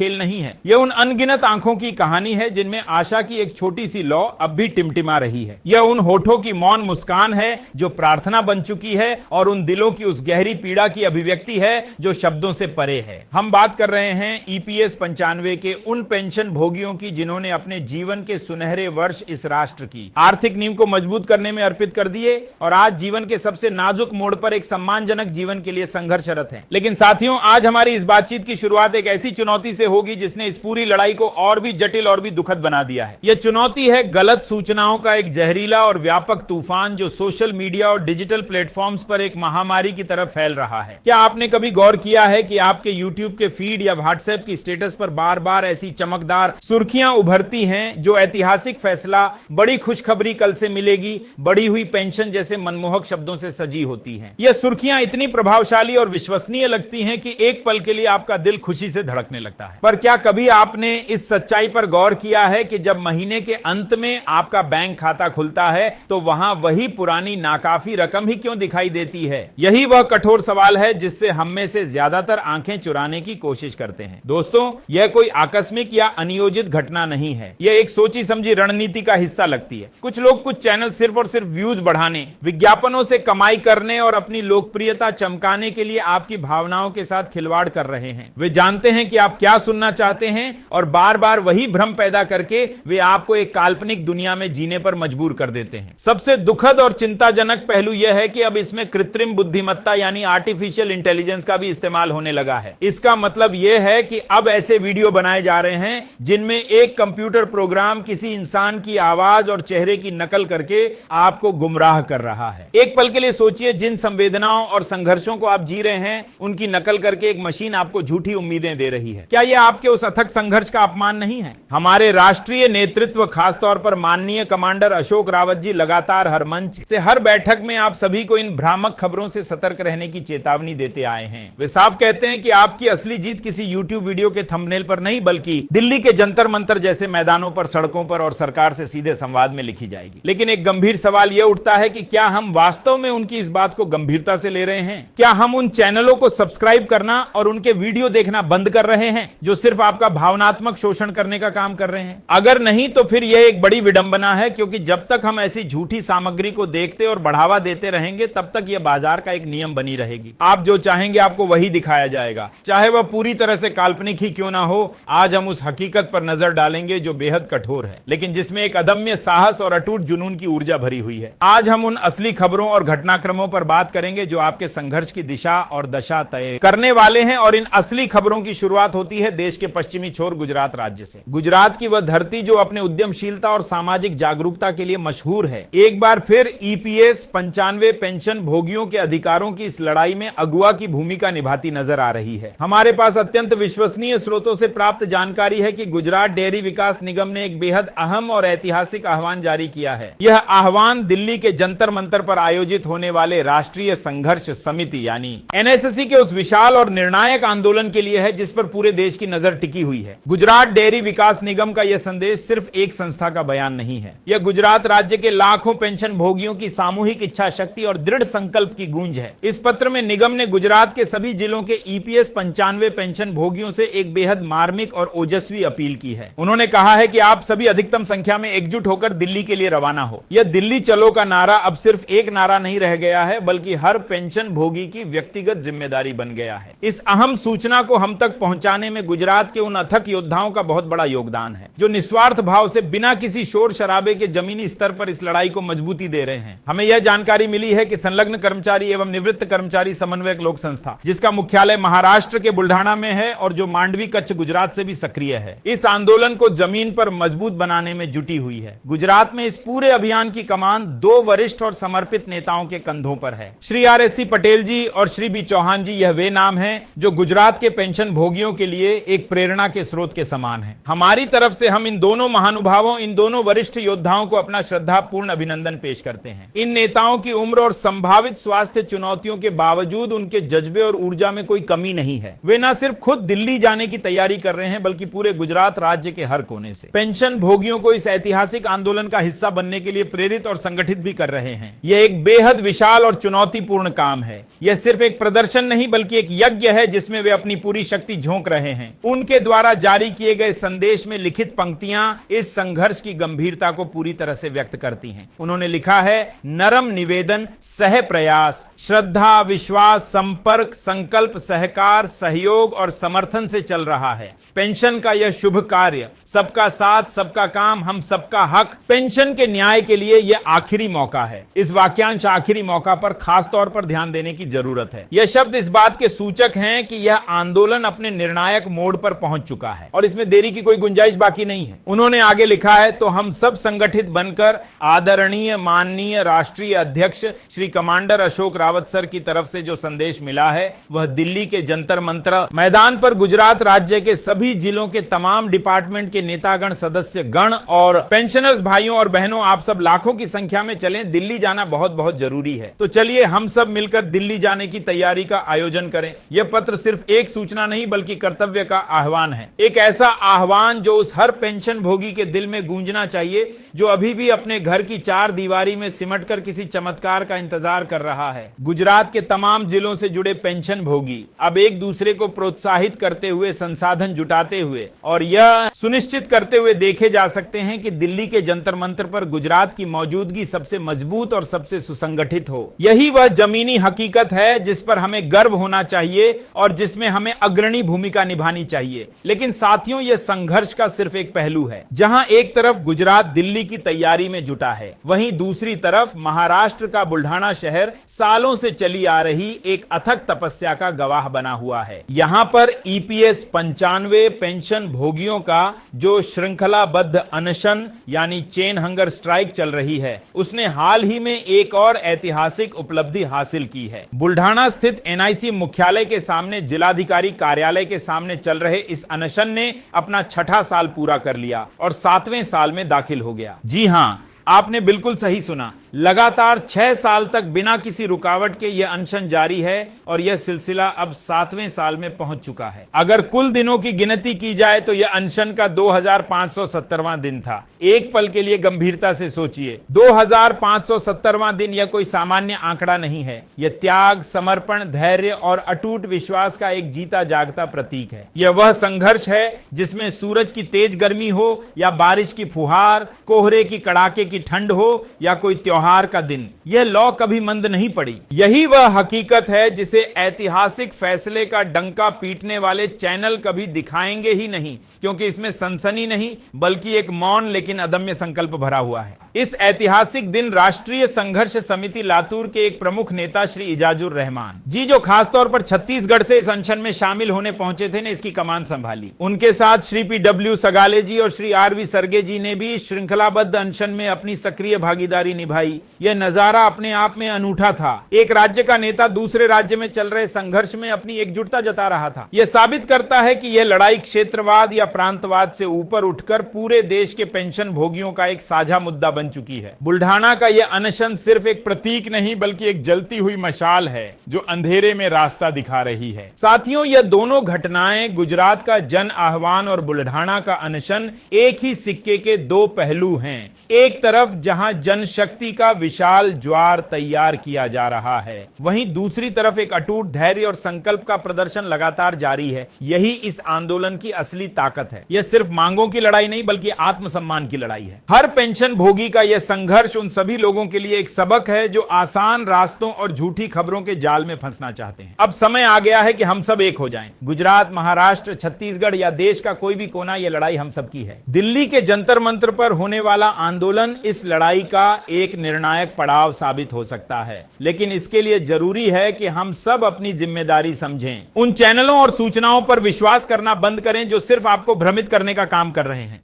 खेल नहीं है। यह उन अनगिनत आंखों की कहानी है जिनमें आशा की एक छोटी सी लौ अब भी टिमटिमा रही है। यह उन होठों की मौन मुस्कान है जो प्रार्थना बन चुकी है और उन दिलों की उस गहरी पीड़ा की अभिव्यक्ति है जो शब्दों से परे है। हम बात कर रहे हैं ईपीएस 95 के उन पेंशन भोगियों की जिन्होंने अपने जीवन के सुनहरे वर्ष इस राष्ट्र की आर्थिक नींव को मजबूत करने में अर्पित कर दिए और आज जीवन के सबसे नाजुक मोड़ पर एक सम्मानजनक जीवन के लिए संघर्षरत हैं। लेकिन साथियों, आज हमारी इस बातचीत की शुरुआत एक ऐसी चुनौती से होगी जिसने इस पूरी लड़ाई को और भी जटिल और भी दुखद बना दिया है। यह चुनौती है गलत सूचनाओं का एक जहरीला और व्यापक तूफान जो सोशल मीडिया और डिजिटल प्लेटफॉर्म्स पर एक महामारी की तरह फैल रहा है। क्या आपने कभी गौर किया है कि आपके यूट्यूब के फीड या व्हाट्सएप की स्टेटस पर बार बार ऐसी चमकदार सुर्खियां उभरती हैं जो ऐतिहासिक फैसला, बड़ी खुशखबरी कल से मिलेगी, बढ़ी हुई पेंशन जैसे मनमोहक शब्दों से सजी होती हैं। यह सुर्खियां इतनी प्रभावशाली और विश्वसनीय लगती हैं कि एक पल के लिए आपका दिल खुशी से धड़कने लगता है। पर क्या कभी आपने इस सच्चाई पर गौर किया है कि जब महीने के अंत में आपका बैंक खाता खुलता है तो वहां वही पुरानी नाकाफी रकम ही क्यों दिखाई देती है? यही वह कठोर सवाल है जिससे हम में से ज्यादातर आंखें चुराने की कोशिश करते हैं। दोस्तों, यह कोई आकस्मिक या अनियोजित घटना नहीं है। यह एक सोची समझी रणनीति का हिस्सा लगती है। कुछ लोग, कुछ चैनल सिर्फ और सिर्फ व्यूज बढ़ाने, विज्ञापनों से कमाई करने और अपनी लोकप्रियता चमकाने के लिए आपकी भावनाओं के साथ खिलवाड़ कर रहे हैं। वे जानते हैं कि आप क्या सुनना चाहते हैं और बार बार वही भ्रम पैदा करके वे आपको एक काल्पनिक दुनिया में जीने पर मजबूर कर देते हैं। सबसे दुखद और चिंताजनक पहलू यह है कि अब इसमें कृत्रिम बुद्धिमत्ता यानी आर्टिफिशियल इंटेलिजेंस का भी इस्तेमाल होने लगा है। इसका मतलब यह है कि अब ऐसे वीडियो बनाए जा रहे हैं जिनमें एक कंप्यूटर प्रोग्राम किसी इंसान की आवाज और चेहरे की नकल करके आपको गुमराह कर रहा है। एक पल के लिए सोचिए, जिन संवेदनाओं और संघर्षों को आप जी रहे हैं उनकी नकल करके एक मशीन आपको झूठी उम्मीदें दे रही है। क्या यह आपके उस अथक संघर्ष का अपमान नहीं है? हमारे राष्ट्रीय नेतृत्व, खासतौर पर माननीय कमांडर अशोक रावत जी लगातार हर मंच से, हर बैठक में आप सभी को इन भ्रामक खबरों से सतर्क रहने की चेतावनी देते आए हैं। वे साफ कहते हैं कि आपकी असली जीत किसी यूट्यूब वीडियो के थंबनेल पर नहीं बल्कि दिल्ली के जंतर मंतर जैसे मैदानों पर, सड़कों पर और सरकार से सीधे संवाद में लिखी जाएगी। लेकिन एक गंभीर सवाल यह उठता है कि क्या हम वास्तव में उनकी इस बात को गंभीरता से ले रहे हैं? क्या हम उन चैनलों को सब्सक्राइब करना और उनके वीडियो देखना बंद कर रहे हैं जो सिर्फ आपका भावनात्मक शोषण करने का काम कर रहे हैं? अगर नहीं तो फिर यह एक बड़ी विडंबना है, क्योंकि जब तक हम ऐसी झूठी सामग्री को देखते और बढ़ावा देते रहेंगे तब तक यह बाजार का एक नियम बनी रहेगी। आप जो चाहेंगे आपको वही दिखाया जाएगा, चाहे वह पूरी तरह से काल्पनिक ही क्यों ना हो। आज हम उस हकीकत पर नजर डालेंगे जो बेहद कठोर है, लेकिन जिसमें एक अदम्य साहस और अटूट जुनून की ऊर्जा भरी हुई है। आज हम उन असली खबरों और घटनाक्रमों पर बात करेंगे जो आपके संघर्ष की दिशा और दशा तय करने वाले हैं। और इन असली खबरों की शुरुआत होती है देश के पश्चिमी छोर गुजरात राज्य से। गुजरात की वह धरती जो अपने उद्यमशीलता और सामाजिक जागरूकता के लिए मशहूर है, एक बार फिर ईपीएस 95 पेंशन भोगियों के अधिकारों की इस लड़ाई में अगुवा की भूमिका निभाती नजर आ रही है। हमारे पास अत्यंत विश्वसनीय स्रोतों से प्राप्त जानकारी है कि गुजरात डेयरी विकास निगम ने एक बेहद अहम और ऐतिहासिक आह्वान जारी किया है। यह आह्वान दिल्ली के जंतर मंतर पर आयोजित होने वाले राष्ट्रीय संघर्ष समिति यानी एनएसएससी के उस विशाल और निर्णायक आंदोलन के लिए है जिस पर पूरे देश की नजर टिकी हुई है। गुजरात डेयरी विकास निगम का यह संदेश सिर्फ एक संस्था का बयान नहीं है। यह गुजरात राज्य के लाखों पेंशन भोगियों की सामूहिक इच्छा शक्ति और दृढ़ संकल्प की गूंज है। इस पत्र में निगम ने गुजरात के सभी जिलों के ईपीएस 95 पेंशन भोगियों से एक बेहद मार्मिक और ओजस्वी अपील की है। उन्होंने कहा है कि आप सभी अधिकतम संख्या में एकजुट होकर दिल्ली के लिए रवाना हो। यह दिल्ली चलो का नारा अब सिर्फ एक नारा नहीं रह गया है, बल्कि हर पेंशन भोगी की व्यक्तिगत जिम्मेदारी बन गया है। इस अहम सूचना को हम तक पहुंचाने में गुजरात के उन अथक योद्धाओं का बहुत बड़ा योगदान है जो निस्वार्थ भाव से बिना किसी शोर शराबे के जमीनी स्तर पर इस लड़ाई को मजबूती दे रहे हैं। हमें यह जानकारी मिली है कि संलग्न कर्मचारी एवं निवृत्त कर्मचारी समन्वयक लोक संस्था, जिसका मुख्यालय महाराष्ट्र के बुल्ढाना में है और जो मांडवी कच्छ गुजरात से भी सक्रिय है, इस आंदोलन को जमीन पर मजबूत बनाने में जुटी हुई है। गुजरात में इस पूरे अभियान की कमान दो वरिष्ठ और समर्पित नेताओं के कंधों पर है। श्री RSC पटेल जी और श्री बी चौहान जी यह वे नाम हैं जो गुजरात के पेंशन भोगियों के लिए एक प्रेरणा के स्रोत के समान है। हमारी तरफ से हम इन दोनों महानुभावों, इन दोनों वरिष्ठ योद्धाओं को अपना श्रद्धापूर्ण अभिनंदन पेश करते हैं। इन नेताओं की उम्र और संभावित स्वास्थ्य चुनौतियों के बावजूद उनके जज्बे और ऊर्जा में कोई कमी नहीं है। वे न सिर्फ खुद दिल्ली जाने की तैयारी कर रहे हैं बल्कि पूरे गुजरात राज्य के हर कोने से पेंशन भोगियों को इस ऐतिहासिक आंदोलन का हिस्सा बनने के लिए प्रेरित और संगठित भी कर रहे हैं। यह एक बेहद विशाल और चुनौतीपूर्ण काम है। यह सिर्फ एक प्रदर्शन नहीं बल्कि एक यज्ञ है जिसमें वे अपनी पूरी शक्ति झोंक रहे हैं। उनके द्वारा जारी किए गए संदेश में लिखित पंक्तियां इस संघर्ष की गंभीरता को पूरी तरह से व्यक्त करती हैं। उन्होंने लिखा है, नरम निवेदन, सह प्रयास, श्रद्धा, विश्वास, संपर्क, संकल्प, सहकार, सहयोग और समर्थन से चल रहा है। पेंशन का यह शुभ कार्य, सबका साथ, सबका काम, हम सबका हक, पेंशन के न्याय के लिए यह आखिरी मौका है। इस वाक्यांश आखिरी मौका पर खास तौर पर ध्यान देने की जरूरत है। यह शब्द इस बात के सूचक हैं कि यह आंदोलन अपने निर्णायक मोड़ पर पहुंच चुका है और इसमें देरी की कोई गुंजाइश बाकी नहीं है। उन्होंने आगे लिखा है, तो हम सब संगठित बनकर आदरणीय माननीय राष्ट्रीय अध्यक्ष श्री कमांडर अशोक रावत सर की तरफ से जो संदेश मिला है वह दिल्ली के जंतर मंतर मैदान पर गुजरात राज्य के सभी जिलों के तमाम डिपार्टमेंट के नेतागण, सदस्य गण और पेंशनर्स भाइयों और बहनों, आप सब लाखों की संख्या में चलें। दिल्ली जाना बहुत बहुत जरूरी है। तो चलिए हम सब मिलकर दिल्ली जाने की तैयारी का आयोजन करें। यह पत्र सिर्फ एक सूचना नहीं बल्कि कर्तव्य का आह्वान है। एक ऐसा आह्वान जो उस हर पेंशन भोगी के दिल में गूंजना चाहिए जो अभी भी अपने घर की चार दीवारी में सिमटकर किसी चमत्कार का इंतजार कर रहा है। गुजरात के तमाम जिलों से जुड़े पेंशन भोगी अब एक दूसरे को प्रोत्साहित करते हुए, संसाधन जुटाते हुए और यह सुनिश्चित करते हुए देखे जा सकते हैं कि दिल्ली के जंतर मंतर पर गुजरात की मौजूदगी सबसे मजबूत और सबसे सुसंगठित हो। यही वह जमीनी हकीकत है जिस पर हमें गर्व होना चाहिए और जिसमें हमें अग्रणी भूमिका निभानी चाहिए। लेकिन साथियों, यह संघर्ष का सिर्फ एक पहलू है। जहां एक तरफ गुजरात दिल्ली की तैयारी में जुटा है, वहीं दूसरी तरफ महाराष्ट्र का बुल्ढाना शहर सालों से चली आ रही एक अथक तपस्या का गवाह बना हुआ है। यहां पर ईपीएस 95 पेंशन भोगियों का जो श्रृंखलाबद्ध अनशन यानी चेन हंगर स्ट्राइक चल रही है, उसने हाल ही में एक और ऐतिहासिक उपलब्धि हासिल की है। बुल्ढाना स्थित एनआईसी मुख्यालय के सामने जिलाधिकारी कार्यालय के सामने चल रहे इस अनशन ने अपना 6ठा साल पूरा कर लिया और 7वें साल में दाखिल हो गया। जी हां, आपने बिल्कुल सही सुना। लगातार 6 साल तक बिना किसी रुकावट के यह अनशन जारी है और यह सिलसिला अब 7वें साल में पहुंच चुका है। अगर कुल दिनों की गिनती की जाए तो यह अनशन का 2570वां दिन था। एक पल के लिए गंभीरता से सोचिए, 2570वां दिन यह कोई सामान्य आंकड़ा नहीं है। यह त्याग, समर्पण, धैर्य और अटूट विश्वास का एक जीता जागता प्रतीक है। यह वह संघर्ष है जिसमें सूरज की तेज गर्मी हो या बारिश की फुहार, कोहरे की कड़ाके की ठंड हो या कोई त्योहार का दिन, यह लौ कभी मंद नहीं पड़ी। यही वह हकीकत है जिसे ऐतिहासिक फैसले का डंका पीटने वाले चैनल कभी दिखाएंगे ही नहीं, क्योंकि इसमें सनसनी नहीं बल्कि एक मौन लेकिन अदम्य संकल्प भरा हुआ है। इस ऐतिहासिक दिन राष्ट्रीय संघर्ष समिति लातूर के एक प्रमुख नेता श्री इजाजुर रहमान जी, जो खासतौर पर छत्तीसगढ़ से इस अनशन में शामिल होने पहुंचे थे, ने इसकी कमान संभाली। उनके साथ श्री पी.डब्ल्यू. सगाले जी और श्री आर.वी. सरगे जी ने भी श्रृंखलाबद्ध अनशन में अपनी सक्रिय भागीदारी निभाई। यह नजारा अपने आप में अनूठा था। एक राज्य का नेता दूसरे राज्य में चल रहे संघर्ष में अपनी एकजुटता जता रहा था। यह साबित करता है कि यह लड़ाई क्षेत्रवाद या प्रांतवाद से ऊपर उठकर पूरे देश के पेंशन भोगियों का एक साझा मुद्दा बन चुकी है। बुल्ढाना का यह अनशन सिर्फ एक प्रतीक नहीं बल्कि एक जलती हुई मशाल है जो अंधेरे में रास्ता दिखा रही है। साथियों, यह दोनों घटनाएं, गुजरात का जन आह्वान और बुल्ढाना का अनशन, एक ही सिक्के के दो पहलू हैं। एक तरफ जहां जनशक्ति का विशाल ज्वार तैयार किया जा रहा है, वहीं दूसरी तरफ एक अटूट धैर्य और संकल्प का प्रदर्शन लगातार जारी है। यही इस आंदोलन की असली ताकत है। यह सिर्फ मांगों की लड़ाई नहीं बल्कि आत्मसम्मान की लड़ाई है। हर पेंशन भोगी का यह संघर्ष उन सभी लोगों के लिए एक सबक है जो आसान रास्तों और झूठी खबरों के जाल में फंसना चाहते हैं। अब समय आ गया है कि हम सब एक हो जाएं। गुजरात, महाराष्ट्र, छत्तीसगढ़ या देश का कोई भी कोना, यह लड़ाई हम सब की है। दिल्ली के जंतर मंतर पर होने वाला आंदोलन इस लड़ाई का एक निर्णायक पड़ाव साबित हो सकता है, लेकिन इसके लिए जरूरी है कि हम सब अपनी जिम्मेदारी समझें। उन चैनलों और सूचनाओं पर विश्वास करना बंद करें जो सिर्फ आपको भ्रमित करने का काम कर रहे हैं।